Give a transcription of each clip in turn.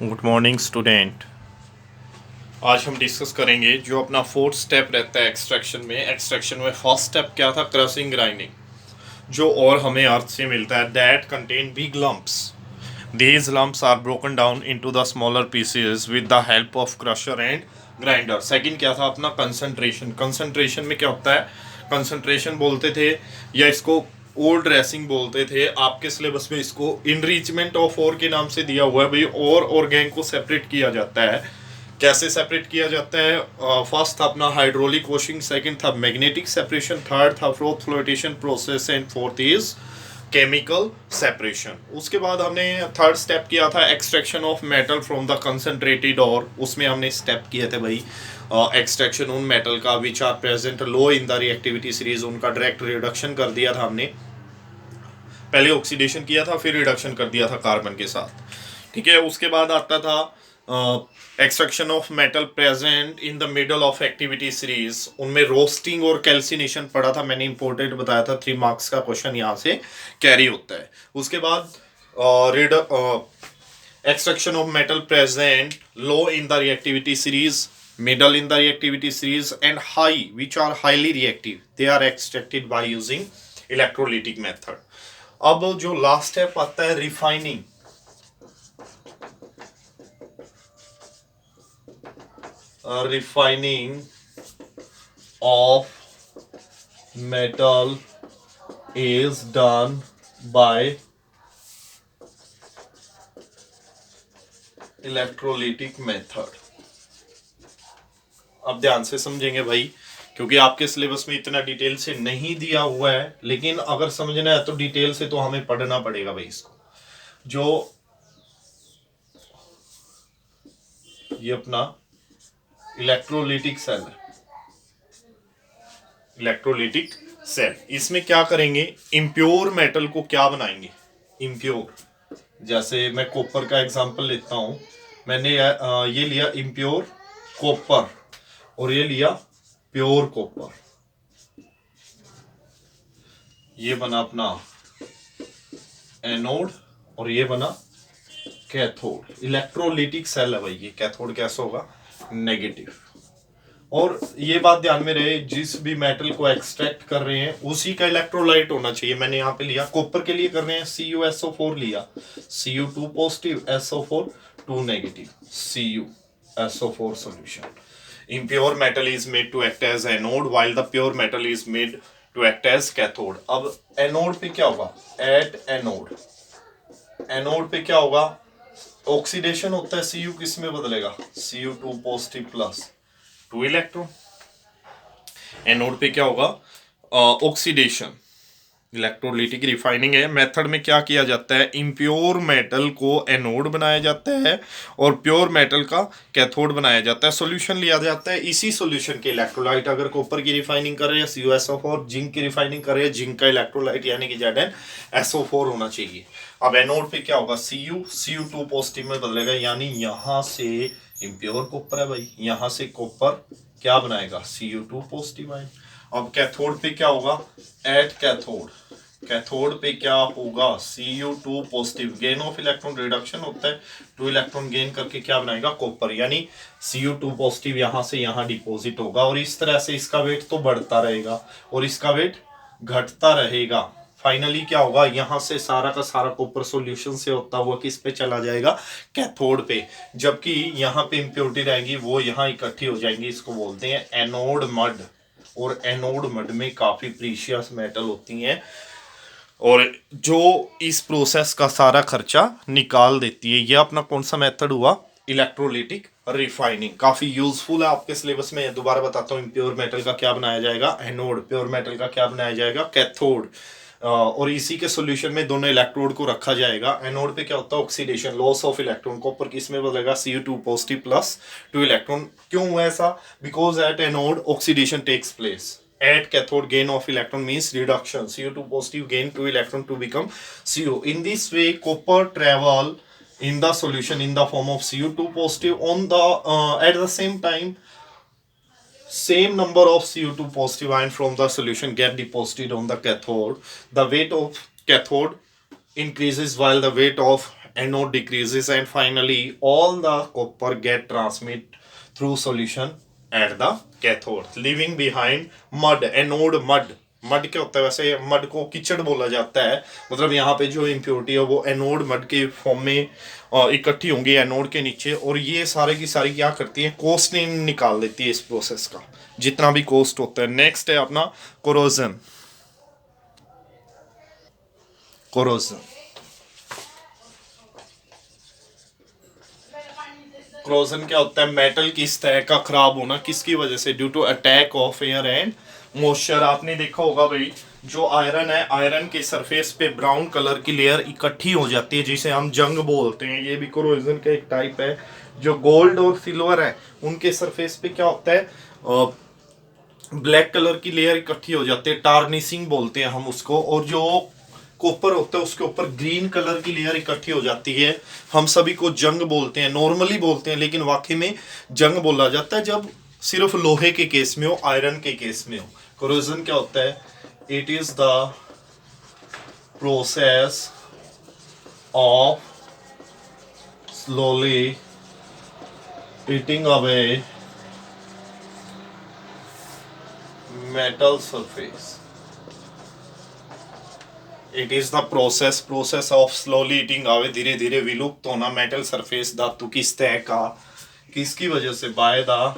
Good morning student. आज हम discuss करेंगे जो अपना फोर्थ स्टेप रहता है एक्सट्रैक्शन में फर्स्ट स्टेप क्या था? Crushing grinding. जो और हमें अर्थ से मिलता है that contain big lumps. These lumps are broken down into the smaller pieces with the help of crusher and grinder. Second क्या था अपना? कंसंट्रेशन में क्या होता है? कंसंट्रेशन बोलते थे या इसको ओल्ड ड्रेसिंग बोलते थे। आपके सिलेबस में इसको इनरिचमेंट ऑफ ओर के नाम से दिया हुआ है भाई। और गैंग को सेपरेट किया जाता है। कैसे सेपरेट किया जाता है? फर्स्ट था अपना हाइड्रोलिक वॉशिंग, सेकंड था मैग्नेटिक सेपरेशन, थर्ड था froth flotation process and fourth is chemical separation. उसके बाद हमने थर्ड स्टेप किया था extraction of metal from the concentrated और उसमें हमने स्टेप किए थे भाई एक्सट्रैक्शन उन मेटल का which are present low in the reactivity series, उनका डायरेक्ट रिडक्शन कर दिया था हमने। पहले ऑक्सीडेशन किया था फिर रिडक्शन कर दिया था कार्बन के साथ। ठीक है, उसके बाद आता था extraction of metal present in the middle of activity series. उनमें रोस्टिंग और कैल्सिनेशन पढ़ा था मैंने, इंपॉर्टेंट बताया था। 3 मार्क्स का क्वेश्चन यहाँ से कैरी होता है। उसके बाद extraction of metal present low in the reactivity series, middle in the reactivity series and high which are highly reactive, they are extracted by using electrolytic method. अब जो लास्ट स्टेप आता है refining. Refining of metal is done by electrolytic method. अब ध्यान से समझेंगे भाई, क्योंकि आपके सिलेबस में इतना डिटेल से नहीं दिया हुआ है, लेकिन अगर समझना है तो डिटेल से तो हमें पढ़ना पड़ेगा भाई इसको। जो ये अपना इलेक्ट्रोलिटिक सेल है, इलेक्ट्रोलिटिक सेल, इसमें क्या करेंगे? इम्प्योर मेटल को क्या बनाएंगे? इम्प्योर, जैसे मैं कॉपर का एग्जांपल लेता हूं। मैंने ये लिया इम्प्योर कॉपर और ये लिया प्योर कॉपर। ये बना अपना एनोड और ये बना कैथोड। इलेक्ट्रोलिटिक सेल है भाई ये। कैथोड कैसा होगा? नेगेटिव। और ये बात ध्यान में रहे, जिस भी मेटल को एक्सट्रैक्ट कर रहे हैं उसी का इलेक्ट्रोलाइट होना चाहिए। मैंने यहाँ पे लिया कॉपर के लिए कर रहे हैं CuSO4 लिया, Cu2 positive, SO4 2 negative, CuSO4 solution. Impure metal is made to act as anode while the pure metal is made to act as cathode. अब एनोड पे क्या होगा? एट एनोड पे क्या होगा? ऑक्सीडेशन होता है, Cu किस में बदलेगा? Cu2 positive plus 2 electron. Anode पे क्या होगा? ऑक्सीडेशन। इलेक्ट्रोलिटिक रिफाइनिंग है। मेथड में क्या किया जाता है? इम्प्योर मेटल को एनोड बनाया जाता है और प्योर मेटल का कैथोड बनाया जाता है। सॉल्यूशन लिया जाता है, इसी सॉल्यूशन के इलेक्ट्रोलाइट। अगर कॉपर की रिफाइनिंग कर रहे हैं CuSO4, जिंक की रिफाइनिंग कर रहे हैं जिंक का इलेक्ट्रोलाइट यानी कि ZnSO4 होना चाहिए। अब एनोड पे क्या होगा? Cu2 पॉजिटिव में बदलेगा, यानी यहां से इम्प्योर कॉपर है भाई, यहां से कॉपर क्या बनाएगा? Cu2 positive ion. अब कैथोड पे क्या होगा? एट कैथोड पे क्या होगा? Cu2 positive. Gain of electron reduction होता है, 2 इलेक्ट्रॉन गेन करके क्या बनाएगा? कॉपर। यानी Cu2 पॉजिटिव यहां से यहां डिपॉजिट होगा और इस तरह से इसका वेट तो बढ़ता रहेगा और इसका वेट घटता रहेगा। फाइनली क्या होगा? यहां से सारा का सारा कॉपर सॉल्यूशन से होता हुआ किस पे चला जाएगा? कैथोड पे। जबकि यहाँ पे इम्प्योरिटी रहेगी वो यहाँ इकट्ठी हो जाएंगी, इसको बोलते हैं एनोड मड। और एनोड मड में काफी प्रीशियस मेटल होती हैं और जो इस प्रोसेस का सारा खर्चा निकाल देती है। ये अपना कौन सा मेथड हुआ? Electrolytic refining. काफी यूजफुल है आपके सिलेबस में। दोबारा बताता हूँ, प्योर मेटल का क्या बनाया जाएगा? एनोड। प्योर मेटल का क्या बनाया जाएगा? कैथोड। और इसी के सॉल्यूशन में दोनों इलेक्ट्रोड को रखा जाएगा। एनोड पे क्या होता है? Oxidation, loss of electron. Copper किस में बदलेगा? Cu2 positive plus 2 electron. क्यों हुआ ऐसा? Because at anode oxidation takes place. At cathode, gain of electron means reduction. Cu2 positive gain 2 electron to become Cu. In this way, copper travel in the solution in the form of Cu2 positive. On the at the same time, same number of Cu2 positive ion from the solution get deposited on the cathode. The weight of cathode increases while the weight of anode decreases, and finally all the copper get transmit through solution at the cathode, leaving behind mud. Anode mud, mud क्या होता है वैसे, mud को कीचड़ बोला जाता है, मतलब यहाँ पे जो इम्प्योरिटी है वो एनोड मड के फॉर्म में इकट्ठी होंगी एनोड के नीचे, और ये सारे की सारी क्या करती है, कोस्ट निकाल देती है इस प्रोसेस का, जितना भी कोस्ट होता है। नेक्स्ट है अपना कोरोजन। कोरोजन क्रोजन क्या होता है, मेटल की सतह का खराब होना, किसकी वजह से, due to attack of air and moisture. आपने देखा होगा भाई, जो आयरन है, आयरन के सरफेस पे ब्राउन कलर की लेयर इकट्ठी हो जाती है जिसे हम जंग बोलते हैं, ये भी कोरोजन का एक टाइप है। जो गोल्ड और सिल्वर है उनके सरफेस पे क्या होता है, ब्लैक कलर की लेयर इकट्ठी हो जाती है, टार्निशिंग बोलते हैं हम उसको। और जो कॉपर होता है उसके ऊपर ग्रीन कलर की लेयर इकट्ठी हो जाती है, हम सभी को जंग बोलते हैं, नॉर्मली बोलते हैं, लेकिन वाकई में जंग बोला जाता है जब सिर्फ लोहे के केस में हो, आयरन के केस में हो। कोरोजन क्या होता है, it is the process of slowly eating away metal surface. It is the process of slowly eating away, धीरे धीरे विलुप्त होना मेटल सरफेस, धातु की सतह का, किसकी वजह से, by the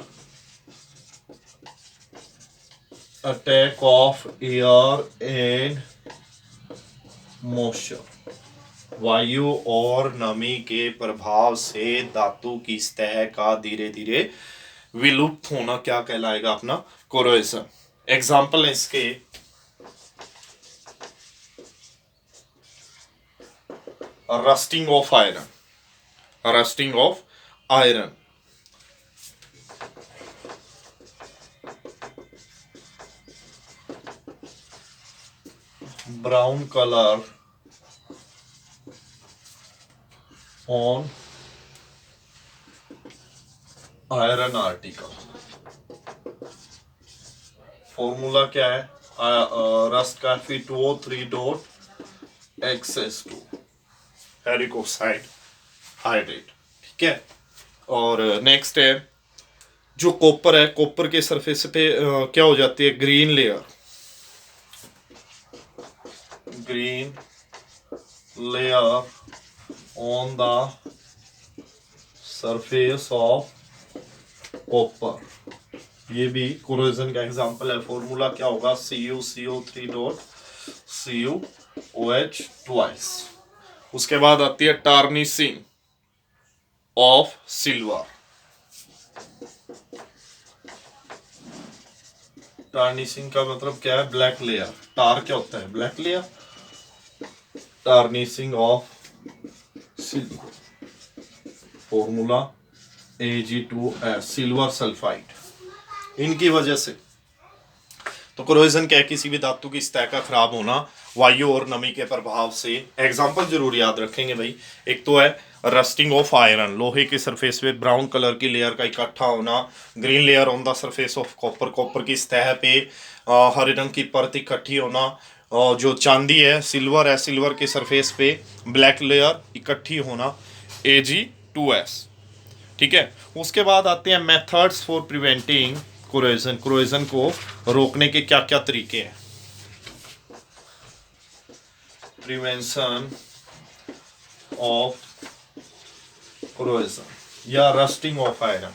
attack of air and moisture, वायु और नमी के प्रभाव से धातु की सतह का धीरे धीरे विलुप्त होना क्या कहलाएगा, अपना कोरोजन। एग्जाम्पल है इसके, rusting of iron, rusting of iron, brown colour on iron article. Formula क्या है, रस्ट का Fe2O3.XS2 हेरिकोसाइड हाइड्रेट, ठीक है। और नेक्स्ट है जो कॉपर है, कॉपर के सरफेस पे क्या हो जाती है, green layer, green layer on the surface of copper, ये भी कोरोजन का एग्जांपल है। फॉर्मूला क्या होगा, CuCO3.CuOH ट्वाइस। उसके बाद आती है टार्निशिंग ऑफ सिल्वर। टार्निशिंग का मतलब क्या है, ब्लैक लेयर। टार क्या होता है, black layer. Tarnishing of silver, formula Ag2S, silver sulphide. इनकी वजह से तो कोरोजन क्या है, किसी भी धातु की सतह का खराब होना वायु और नमी के प्रभाव से। एग्जांपल जरूर याद रखेंगे भाई, एक तो है रस्टिंग ऑफ आयरन, लोहे के सरफेस पे ब्राउन कलर की लेयर का इकट्ठा होना, green layer on the surface of copper, copper की सतह पे हरे रंग की परत इकट्ठी होना, और जो चांदी है, सिल्वर है, सिल्वर के सरफेस पे ब्लैक लेयर इकट्ठी होना, Ag2S, ठीक है। उसके बाद आते हैं methods for preventing corrosion. Corrosion को रोकने के क्या क्या तरीके हैं, प्रिवेंशन ऑफ कोरोजन या रस्टिंग ऑफ आयरन।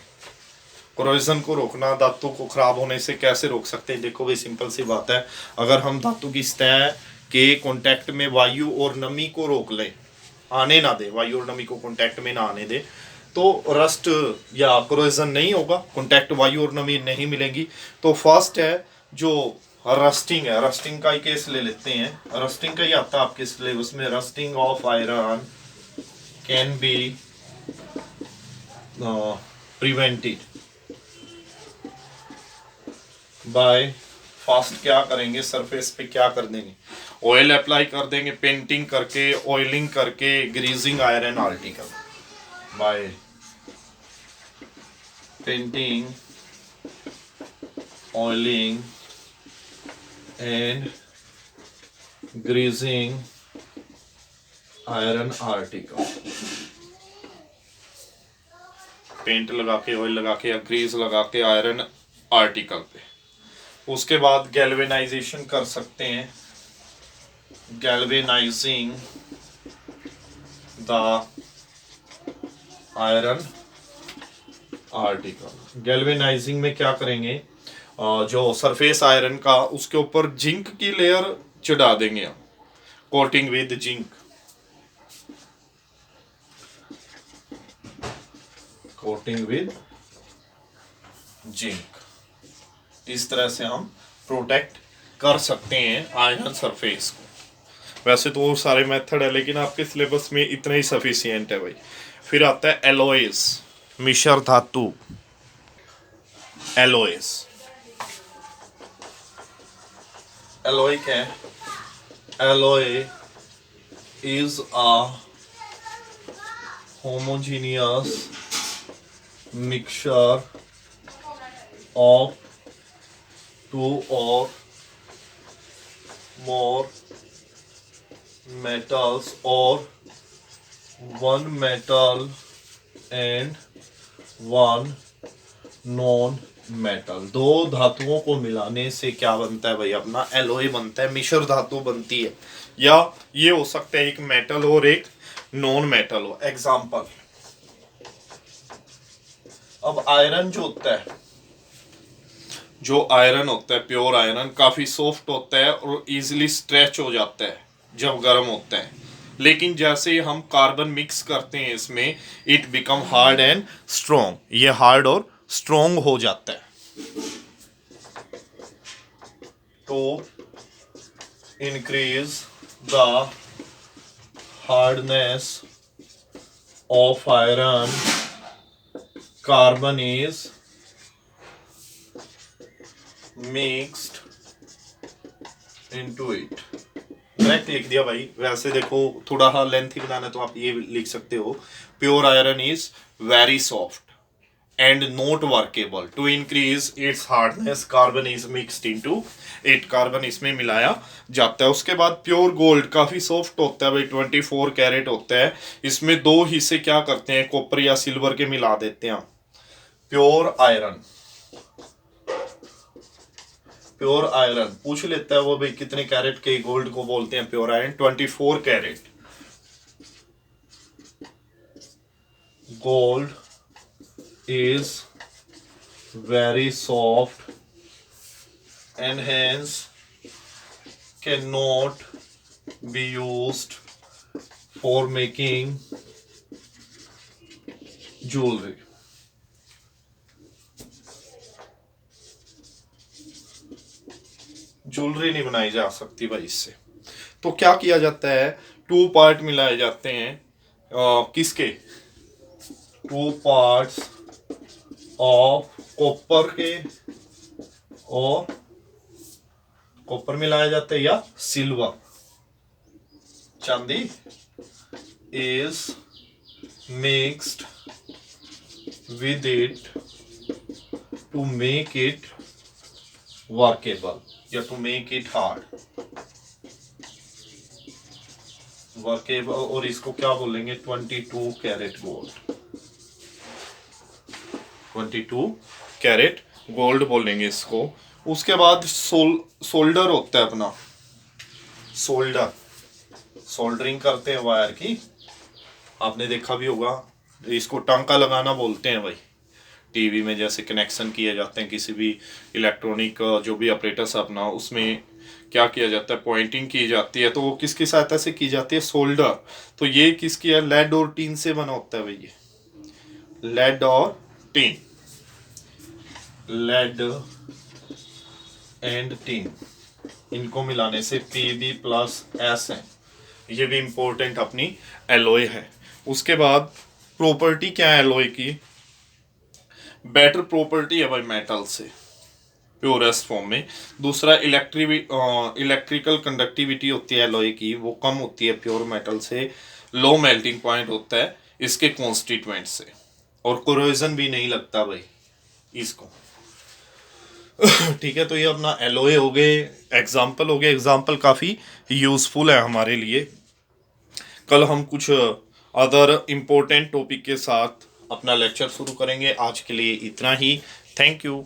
कोरोजन को रोकना, धातु को खराब होने से कैसे रोक सकते हैं, देखो भाई सिंपल सी बात है, अगर हम धातु की सतह के कांटेक्ट में वायु और नमी को रोक ले, आने ना दे, वायु और नमी को कांटेक्ट में ना आने दे, तो रस्ट या कोरोजन नहीं होगा, कांटेक्ट वायु और नमी नहीं मिलेंगी। तो फर्स्ट है जो रस्टिंग है, रस्टिंग का ही केस ले लेते हैं, रस्टिंग का ही आता है आपके सिलेबस में। Rusting of iron can be prevented by, fast क्या करेंगे, सरफेस पे क्या कर देंगे, ऑयल अप्लाई कर देंगे, पेंटिंग करके, ऑयलिंग करके, greasing iron article by painting, oiling and greasing iron article, paint लगा के, ऑयल लगा के या ग्रीस लगा के आयरन आर्टिकल पे। उसके बाद गैल्वेनाइजेशन कर सकते हैं, galvanising the iron article. Galvanising में क्या करेंगे, जो सरफेस आयरन का उसके ऊपर जिंक की लेयर चढ़ा देंगे हम, coating with zinc, coating with zinc. इस तरह से हम प्रोटेक्ट कर सकते हैं आयरन सरफेस को। वैसे तो और सारे मेथड है, लेकिन आपके सिलेबस में इतना ही सफिशियंट है भाई। फिर आता है एलॉयज, मिश्र धातु, एलॉयज। एलॉय क्या है? Alloy is a homogeneous mixture of two or more metals or one metal and one non metal. दो धातुओं को मिलाने से क्या बनता है भाई? अपना एलॉय बनता है, मिश्र धातु बनती है। या ये हो सकता है एक मेटल और एक नॉन मेटल हो। एग्जाम्पल, अब आयरन जो होता है, जो आयरन होता है, प्योर आयरन काफी सॉफ्ट होता है और इजीली स्ट्रेच हो जाता है जब गर्म होता है। लेकिन जैसे हम कार्बन मिक्स करते हैं इसमें, it become hard and strong. ये हार्ड और स्ट्रॉन्ग हो जाता है। तो increase the hardness of iron, carbon is mixed into it. Direct लिख दिया भाई। वैसे देखो थोड़ा लेंथी बनाना है तो आप ये लिख सकते हो, pure iron is very soft and not workable. To increase its hardness, carbon is mixed into it. Carbon इसमें मिलाया जाता है। उसके बाद प्योर गोल्ड काफी सॉफ्ट होता है भाई, 24 कैरेट होता है। इसमें दो हिस्से क्या करते हैं, कॉपर या सिल्वर के मिला देते हैं। प्योर आयरन, प्योर आयरन पूछ लेता है वो भाई कितने कैरेट के गोल्ड को बोलते हैं pure iron? 24 carat gold is very soft and hence cannot be used for making jewelry. Jewellery नहीं बनाई जा सकती भाई इससे। तो क्या किया जाता है, 2 पार्ट मिलाए जाते हैं। किसके? 2 पार्ट्स ऑफ कॉपर के, और कॉपर मिलाया जाता है या सिल्वर, चांदी is mixed with it to make it workable या to make it hard. Workable, और इसको क्या बोलेंगे? 22 कैरेट गोल्ड, 22 कैरेट गोल्ड बोलेंगे इसको। उसके बाद सोल्डर होता है अपना, सोल्डर, सोल्डरिंग करते हैं वायर की, आपने देखा भी होगा। इसको टांका लगाना बोलते हैं भाई। टीवी में जैसे कनेक्शन किए जाते हैं किसी भी इलेक्ट्रॉनिक जो भी ऑपरेटर्स अपना, उसमें क्या किया जाता है, पॉइंटिंग की जाती है। तो वो किसकी सहायता से की जाती है? सोल्डर। तो ये किसकी है? लेड और टीन से बना होता है भाई ये, लेड और टीन, लेड एंड टीन, इनको मिलाने से Pb+S है। ये भी इंपॉर्टेंट अपनी एलॉय है। उसके बाद प्रॉपर्टी क्या है एलॉय की? बेटर प्रॉपर्टी है भाई मेटल से प्योरेस्ट फॉर्म में। दूसरा इलेक्ट्रिकल कंडक्टिविटी होती है एलॉय की, वो कम होती है प्योर मेटल से। लो मेल्टिंग पॉइंट होता है इसके कॉन्स्टिट्यूएंट से, और कोरोजन भी नहीं लगता भाई इसको। ठीक है, तो ये अपना एलॉय हो गए, एग्जाम्पल हो गए। एग्जाम्पल काफ़ी यूजफुल है हमारे लिए, कल हम कुछ अदर इम्पोर्टेंट टॉपिक के साथ अपना लेक्चर शुरू करेंगे। आज के लिए इतना ही। Thank you.